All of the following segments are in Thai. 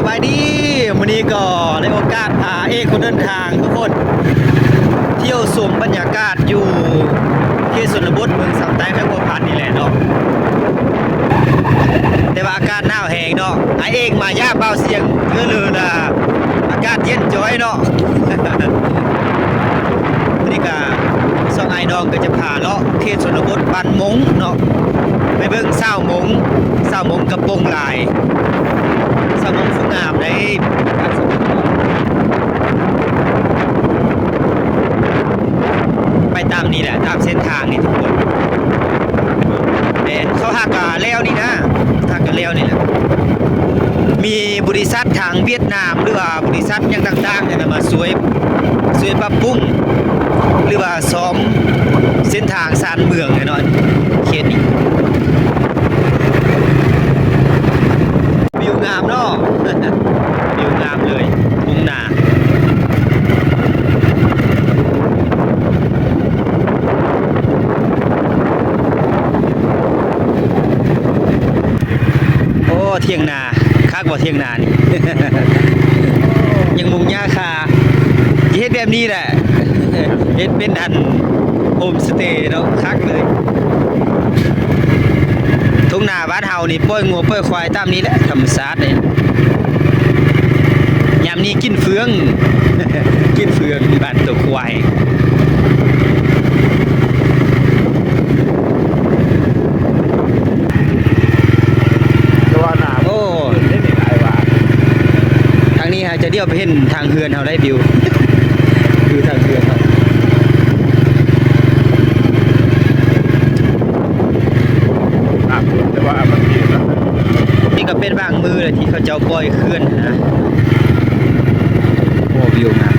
บายดีวันนี้ก็ในโอกาสพาเอกคนเดินทางทุกคนเที่ยวชมบรรยากาศอยู่ที่ชนบทเมืองสามแตงและบัวพันนี่แหละเนาะแต่ว่าอากาศหนาวแห้งเนาะไอเอกมาย่าเบาเสียงเพื่อเลยนะอากาศเย็นจ้อยเนาะนี่ก็สองไอ้น้องก็จะพาเลาะเขตชนบทบ้านมงเนาะไปเบิ่งเศร้ามงกระโปรงลายสมองฟุกงามในไปตามนี่แหละตามเส้นทางนี่ทุกคนเขาหากาเลี้ยวนี่นะหากาเลี้ยวนี่แหละมีบริษัททางเวียดนามหรือว่าบริษัทยังต่างๆเนี่ยมาช่วยปรับปรุงหรือว่าซ้อมเส้นทางสานเมืองเนาะเขตนี้วิวงามเนาะ วิวงามเลยทุ่งนาโอ้เที่ยงนาคักบ่เที่ยงนานี่ ยังมุงหญ้าคาเฮ็ดแบบนี้แหละ เฮ็ดเป็นอันโฮมสเตย์เนาะคักเลยทุ่งนาบ้านเฮานี่ปล่อยงัวปล่อยควายตามนี้แหละธรรมชาติเนี่ยยามนี้กินเฟือง กินเฟืองบ้านตัวควายตัวหนาโอ้เล่นอะไรวะทางนี้ฮะจะเดี่ยวไปเห็นทางเฮือนเฮาได้วิว วิวทางเฮือนเฮาแต่ว่ามันดีนะนี่ก็เป็นบางมือเลยที่เขาเจ้าปล่อยเคลื่อนนะโอ้วิวงาม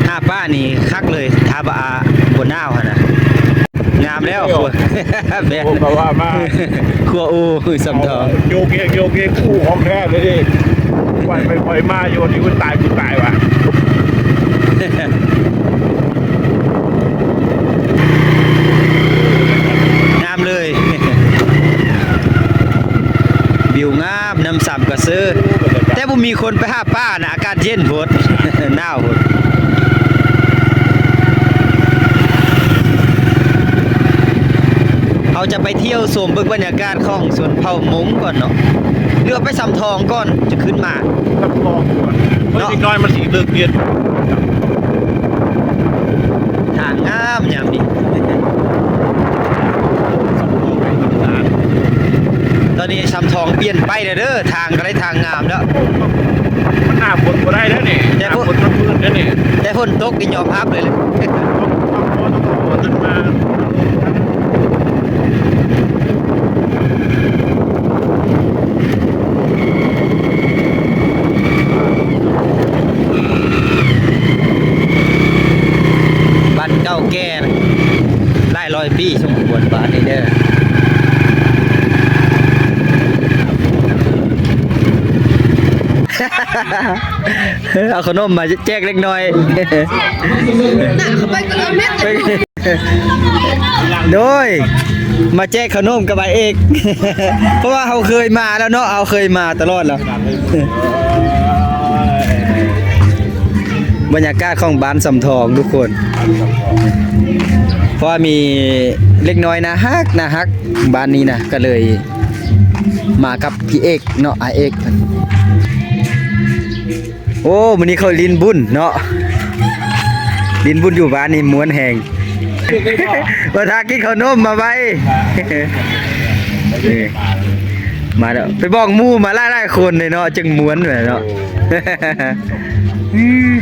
หน้าป้านี่คักเลยทาบะบนหน้าฮะนะงามแล้วครัวแม่ผมก็ว่ามา ครัวอูสำทองโยเกคู่ของแท้เลยดิวันไปปล่อยมาโยนนี่กูตายว่ะงามเลย วิวงามน้ำซ้ำกระซื้อแต่บ่มีคนไปหาป้านะอากาศเย็นโพด หนาวโพดเราจะไปเที่ยวชมบรรยากาศของสวนเผ่ามงก่อนเนาะเรือไปสำทองก่อนจะขึ้นมา ต้องลองก่อนเมื่อน้อยมันสีเลือกเปลี่ยนทางงามอย่างนี้ตอนนี้สำทองเปลี่ยนไปเด้อทางก็ได้ทางงามแล้วมันหน้าฝนก็ได้แล้วนี่หน้าฝนมันมืดแล้วนี่แต่ฝนตกนี่ยอมรับเลยต้องมาบ้านเก่าแก่หลายร้อยปีสมควรบ้านนี้เด้อเอาขนมมาแจกเล็กน้อยโดยมาแจกขนมกับไอเอก เพราะว่าเขาเคยมาแล้วเนาะเอาเคยมาตลอดแล้วบรรยากาศของบ้านสำทองทุกคนเพราะว่ามีเล็กน้อยนะฮักบ้านนี้นะก็เลยมากับพี่เอกเนาะไอเอกโอ้วันนี้เขาลินบุญเนาะลินบุญอยู่บ้านนี่ม้วนแหงมาทากินขนมมาไว้มาแล้วไปบอกมู่มาไล่คนเลยเนาะจึงม้วนเลยเนาะ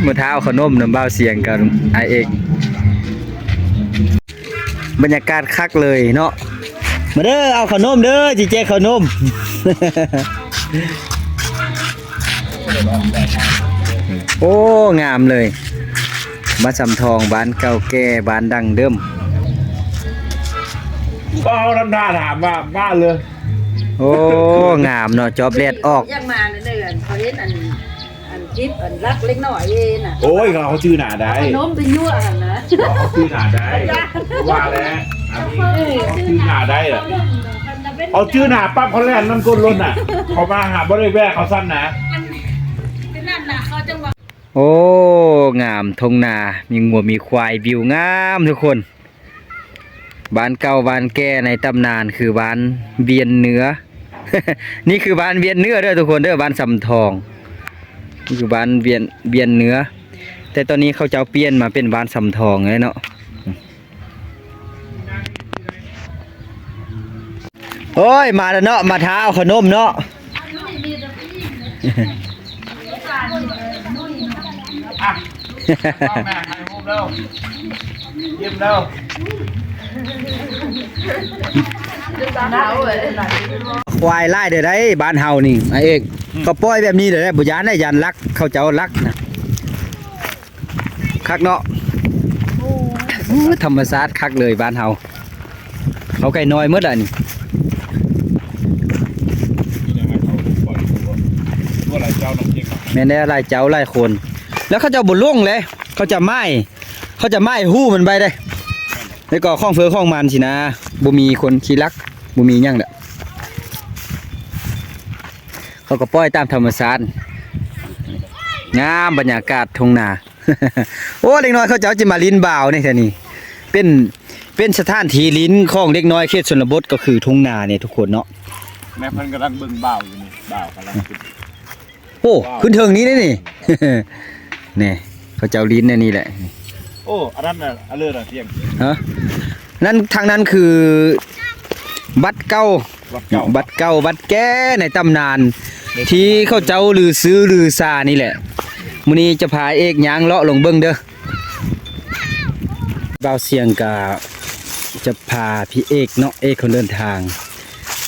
มาท้าเอาขนมน้ำเบาเสียงกันไอเอกบรรยากาศคักเลยเนาะมาเด้อเอาขนมเด้อจีเจขนมโอ้งามเลยบ้านสำทองบ้านเก่าแก่บ้านดังเดิมก็เอาทำท่าถามว่าบ้านเลยโอ้งามเนาะจอบแลดออกยังมาเนื่อยเขาเห็นอันคลิปอันรักเล็กน้อยเองน่ะโอ้ยเขาชื่อหนาได้ขนมไปยั่วนะเขาชื่อหนาได้ว่าแล้วเขาชื่อหนาได้เหรอ เอาชื่อหนาปั๊บเขาแล่นน้ำก้นรถน่ะเขามาหาบ่ได้แวะเขาสั้นนะ เป็นนั่นน่ะเขาจังหวะ โอ้งามทงนามีงัวมีควายวิวงามทุกคนบ้านเก่าบ้านแก่ในตำนานคือบ้านเวียนเหนือ นี่คือบ้านเวียนเหนือเด้อทุกคนเด้อบ้านสำทองนี่คือบ้านเวียนเหนือแต่ตอนนี้เขาจะเปลี่ยนมาเป็นบ้านสำทองเลยเนาะโอ้ยมาแล้วเนาะมาท้าเอาขนมเนาะ อ่ะพ่อแม่ให้มุมเร็วยิ้มเร็ว ควายไล่เด้อได้บ้านเฮานี่ไอ้เอกก็ปล่อยแบบนี้เด้อได้บ่ยานได้ยันรักเขาเจ้ารักนะคักเนาะโอ้ธรรมชาติคักเลยบ้านเฮาเขาไก่น้อยหมดอ่ะนี่ ตัวอะไรเจ้าน้องจริง แม่นได้หลายเจ้าหลายคน แล้วเขาเจ้าบ่ลงเลยเขาจะไม้หู้มันไปได้แล้วก็ข้องเฟือข้องมันสินะบ่มีคนขี้รักบ่มีหยังเด้อเขาก็ปล่อยตามธรรมชาติงามบรรยากาศทุ่งนา โอ้เด็กน้อยเขาเจ้าจะมาลิ้นบ่าวนี่แท้นี่เป็นสถานที่ลิ้นของเด็กน้อยเขตชนบทก็คือทุ่งนาเนี่ยทุกคนเนาะ แม่เพิ่นกำลังเบิ่งบ่าวอยู่นี่บ่าวกำลังขึ้น โอ้ขึ้นเทิงนี้นี่ นี่เขาเจ้าลิ้นนี่แหละ โอ้อันนั้นน่ะอันเลือดอ่ะเที่ยง ฮะนั่นทางนั้นคือบัดเก่า วัดเก่า บัดเก่าบัดแก่ในตำนาน ที่เขาเจ้าลือซื้อลือซานี่แหละมื้อนี้จะพาเอกย่างเลาะลงเบิ่งเด้อบ่าวเสียงกะจะพาพี่เอกเนาะเอกคนเดินทาง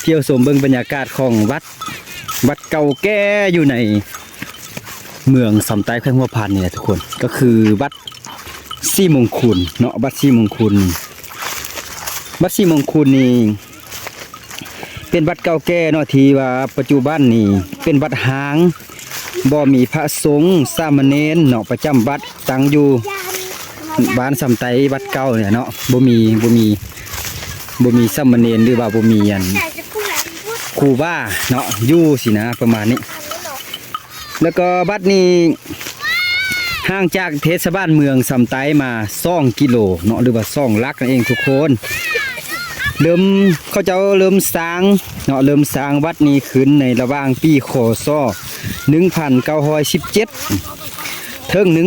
เที่ยวชมเบิ่งบรรยากาศของวัดเก่าแก่อยู่ในเมืองสำไต้แขวงหัวพันนี่แหละทุกคนก็คือวัดซี่มงคลเนาะวัดซี่มงคลวัดซี่มงคลนี่เป็นวัดเก่าแก่เนาะที่ว่าปัจจุบันนี่เป็นวัดห้างบ่มีพระสงฆ์สามเณรเนาะประจำวัดตั้งอยู่บ้านสำไต้วัดเก่าเนี่ยเนาะบ่มีสามเณรหรือว่าบ่มีอันครูบ้าเนาะอยู่สินะประมาณนี้ แล้วก็วัดนี้ห่างจากเทศบาลเมืองสำไต้มา2 กิโลเนาะหรือว่า2 ลักนั่นเองทุกคนเขาเจ้าเริ่มสร้างเนาะเริ่มสร้างวัดนี้ขึ้นในระหว่างปีคศ1917ถึง1925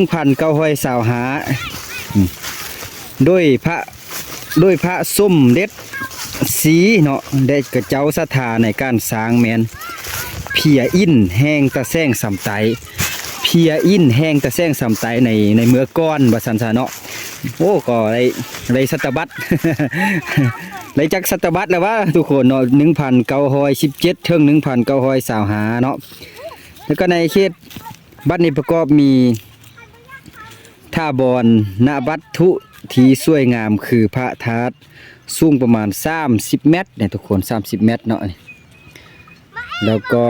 ด้วยพระส้มเด็ดสีเนาะได้กระเจ้าศรัทธาในการสร้างแมนเพียอินแห่งตะแซงสำไต้เพียอินแห่งตะแซงสำไต้ในเมื่อก่อนว่าซั่นซะเนาะโอ้ก็ได้ศตวรรษ ได้จักศตวรรษแล้วว่าทุกคนเนาะ1917ถึง1925เนาะแล้วก็ในเขตบ้านนี้ประกอบมีท่าบอนณวัตถุที่สวยงามคือพระธาตุสูงประมาณ30 เมตรเนี่ยทุกคน30 เมตรเนาะแล้วก็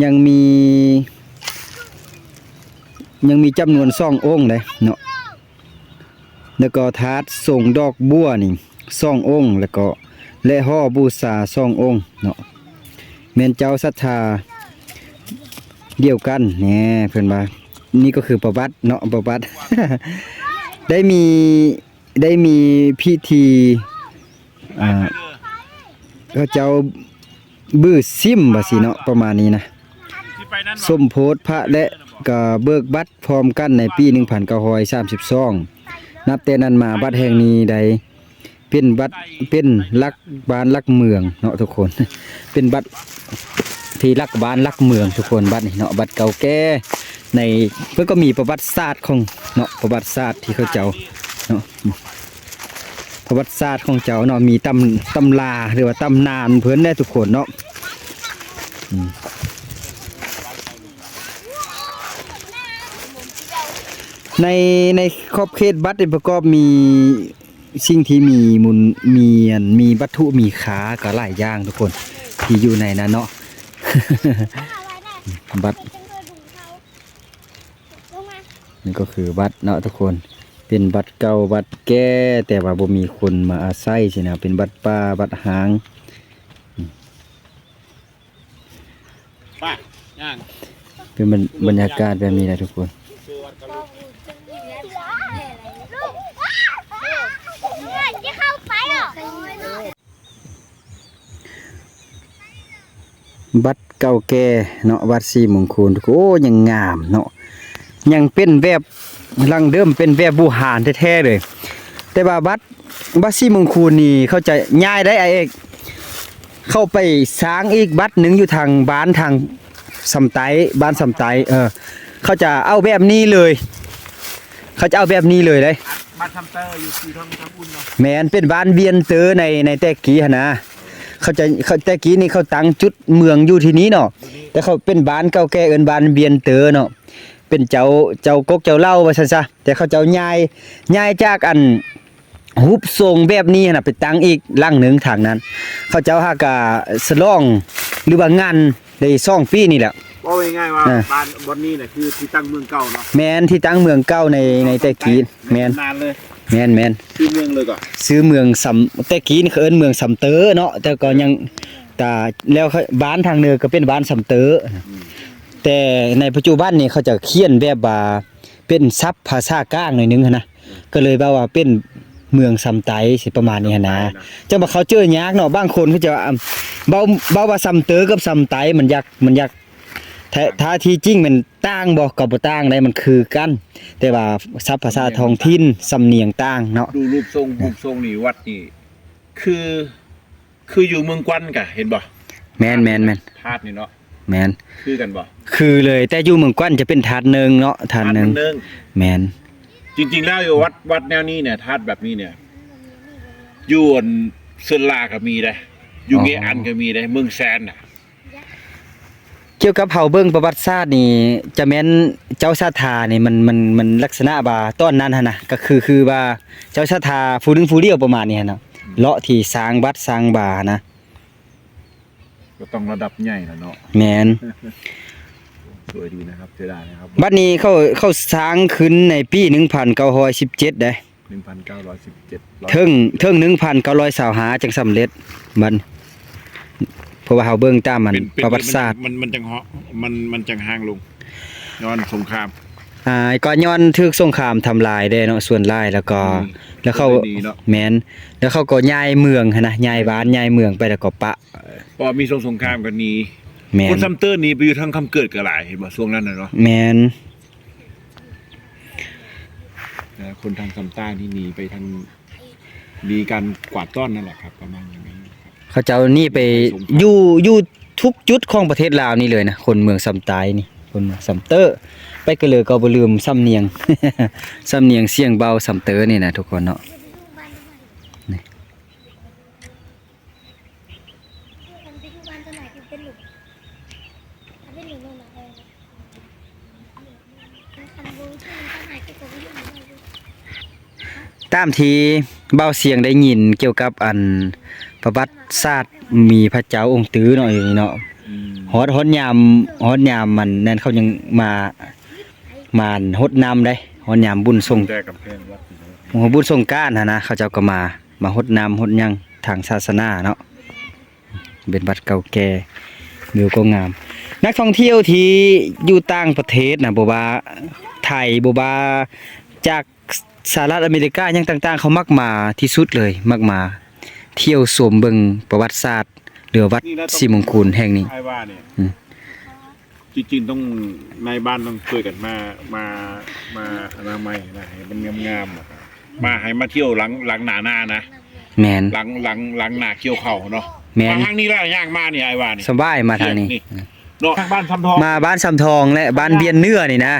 ยังมีจำนวน2 องค์เลยเนาะแล้วก็ธาตุส่งดอกบัวนี่2 องค์แล้วก็และห่อบูชา2 องค์เนาะแม่นเจ้าศรัทธาเดียวกันแหน่เพิ่นว่านี่ก็คือประวัติเนาะประวัติ ได้มีพิธีเขาเจ้าบื้อซิมว่าสิเนาะประมาณนี้นะสมโพธิพระและก็เบิกบัตรพร้อมกันในปี1932นับแต่นั้นมาบัดแห่งนี้ได้เป็นลักบ้านลักเมืองเนาะทุกคน เป็นบัดที่ลักบ้านลักเมืองทุกคนบัดนี้เนาะบัดเก่าแก่ในเพิ่นก็มีประวัติศาสตร์ของเนาะประวัติศาสตร์ที่เขาเจ้าเนาะประวัติศาสตร์ของเจ้าเนาะมีตำราหรือว่าตำนานเพิ่นได้ทุกคนเนาะในขอบเขตวัดประกอบมีสิ่งที่มีวัตถุมีขาก็หลายอย่างทุกคนที่อยู่ในนั้นเนาะ วัดนี่ก็คือวัดเนาะทุกคน เป็นบัดเก่าบัดแก่แต่ว่าบ่มีคนมาอาศัยสินะเป็นบัดป่าบัดหาง ป้าย่าง เป็นบรรยากาศแบบนี้แหละทุกคนบัดเก่าแก่เนาะวัดศรีมงคลทุกคนโอ้ยังงามเนาะยังเป็นแบบลังเดิมเป็นแบบโบราณแท้ๆเลยแต่ว่าบัดศรีมงคลนี่เขาจะย้ายได้ไอ้เอกเข้าไปสร้างอีกบัดหนึงอยู่ทางบ้านทางสำไตบ้านสำไตเขาจะเอาแบบนี้เลย เขาจะเอาแบบนี้เลยเลย บ้านทำเตอร์อยู่ที่ทางอุ่นเนาะ แม่นเป็นบ้านเบียนเตอในแต่กี้หั่นนะเขาแต่กี้นี่เขาตั้งจุดเมืองอยู่ที่นี้เนาะแต่เขาเป็นบ้านเก่าแก่เอิ้นบ้านเบียนเตอเนาะเป็นเจ้ากกเจ้าเล่าว่าซั่นซะแต่เขาเจ้าย้ายจากอันรูปทรงแบบนี้น่ะไปตั้งอีกหลังหนึงทางนั้น เขาเจ้าหากะฉลองหรือว่างานได้2ปีนี่แหละ ว่าง่ายๆว่าบ้านบอนนี้เนี่ยคือที่ตั้งเมืองเก่าเนาะ แม่นที่ตั้งเมืองเก่าในแต่กี้แม่น นานเลย แม่น คือเมืองเลยก่อน ซื้อเมืองสำแต่กี้นี่เขาเอิ้นเมืองสำเตอเนาะแต่ก็ยังแต่แล้วบ้านทางเหนือก็เป็นบ้านสำเตอแต่ในปัจจุบันนี่เขาจะเขียนแบบว่าเป็นศัพท์ภาษากลางหน่อยนึงหั้นนะก็เลยว่าเป็นเมืองสำไตสิประมาณนี้หั้นนะจังว่าเขาเจอยากเนาะบางคนเขาจะว่าเบาว่าสำเตอกับสำไตมันยากถ้าที่จริงมันต่างบ่ก็บ่ต่างได้มันคือกัน แต่ว่าศัพท์ภาษาท้องถิ่นสำเนียงต่างเนาะ ดูรูปทรงนี่วัดนี่คืออยู่เมืองกวันกะเห็นบ่ แม่น ธาตุนี่เนาะ แม่น คือกันบ่ คือเลยแต่อยู่เมืองกวันจะเป็นถาดหนึงเนาะถาดหนึง เนึง แม่น จริงๆแล้วอยู่วัดแนวนี้เนี่ยธาตุแบบนี้เนี่ยอยู่อันเซินลาก็มีได้อยู่เงอันก็มีได้เมืองแซนน่ะ เกี่ยวกับเฮาเบิ่งประวัติศาสตร์นี่จะแม่นเจ้าชาทานี่มันลักษณะว่าตอนนั้นหั่นน่ะก็คือว่าเจ้าชาทาผู้หนึงผู้เดียวประมาณนี้หั่นน่ะเลาะที่สร้างวัดสร้างบานะ ก็ต้องระดับใหญ่แล้วเนาะ แม่น สวยดีนะครับเสียดายนะครับ บัดนี้เขาสร้างขึ้นในปี1917ได้1917เทิง1925จังสำเร็จบัดเพราะว่าเฮาเบิ่งตามมันประวัติศาสตร์ มันจังเหาะมันจังห่างลงย้อนสงคราม ก็ย้อนถึกสงครามทำลายได้เนาะส่วนหลายแล้วก็แล้วเขา ดีเนาะ แม่นแล้วเขาก็ย้ายเมืองหั้นนะย้ายบ้านย้ายเมืองไปแล้วก็ปะ พอมีสงครามกันนี้ แม่ คน นซัมเตอร์นี่ไปอยู่ทางคำเกิดก็หลายเห็นบ่ช่วงนั้นน่ะเนาะ แม่น คนทางซัมใต้ที่หนีไปทางมีการกวาดต้อนนั่นแหละครับประมาณอย่างนั้นครับ เขาเจ้านี่ไปอยู่ทุกจุดของประเทศลาวนี่เลยนะคนเมืองสำไตนี่คนเมืองสำเตอไปก็เลยก็บ่ลืมสำเนียง สำเนียงเสียงเบาสำเตอนี่นะทุกคนเนาะนี่ตามที่เบาเสียงได้ยินเกี่ยวกับอันประวัติศาสตร์มีพระเจ้าองค์ตื้อเนาะอย่างนี้เนาะฮอดยามมันนั่นเขายังมาฮดน้ำได้ฮอดยามบุญทรง แต่กำแพงวัด บุญทรงกรานต์นะเขาเจ้าก็มาฮดน้ำฮดหยังทางศาสนาเนาะเป็นวัดเก่าแก่วิวก็งาม นักท่องเที่ยวที่อยู่ต่างประเทศนะบ่ว่าไทยบ่ว่าจากสหรัฐอเมริกาหยังต่างๆเขามักมาที่สุดเลยมักมาเที่ยวชมเบิ่งประวัติศาสตร์หรือวัดศรีมงคลแห่งนี้ ไอ้ว่าเนี่ยจริงๆต้องในบ้านต้องช่วยกันมาอนามัยนะให้มันงามๆอะครับมาให้มาเที่ยวหลังหนานะ แม่น หลังหนาเกี่ยวเข่าเนาะ แม่น มาทางนี้แล้วย่างมาเนี่ยไอ้ว่านี่ สบายมาทางนี้ เนาะทางบ้านทำทอง มาบ้านสำทองและบ้านเบียนเนื้อนี่นะ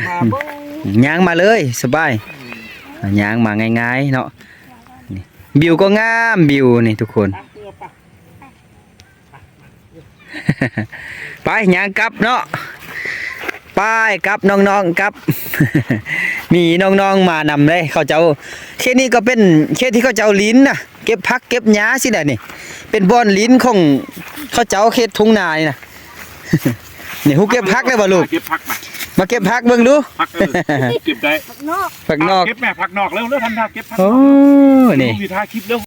ย่างมาเลยสบายย่างมาง่ายๆเนาะนี่บิวก็งามบิวนี่ทุกคน ไปย่างกลับเนาะไปกลับน้องๆกลับ มีน้องๆมานำเลยเขาเจ้าเขตนี้ก็เป็นเขตที่เขาเจ้าลิ้นนะเก็บผักเก็บหญ้าสิน่ะนี่เป็นบ่อนลิ้นของเขาเจ้าเขตทุ่งนานี่นะ นี่ฮู้เก็บผักได้บ่ลูก เก็บผักมา แ มาเก็บผักเบิ่งดู พักเก็บได้ นอก ผักนอก เก็บแม่พักนอกแล้วทันท่าเก็บพักน โอ้ อก นี่ มีท่าคลิปแล้ว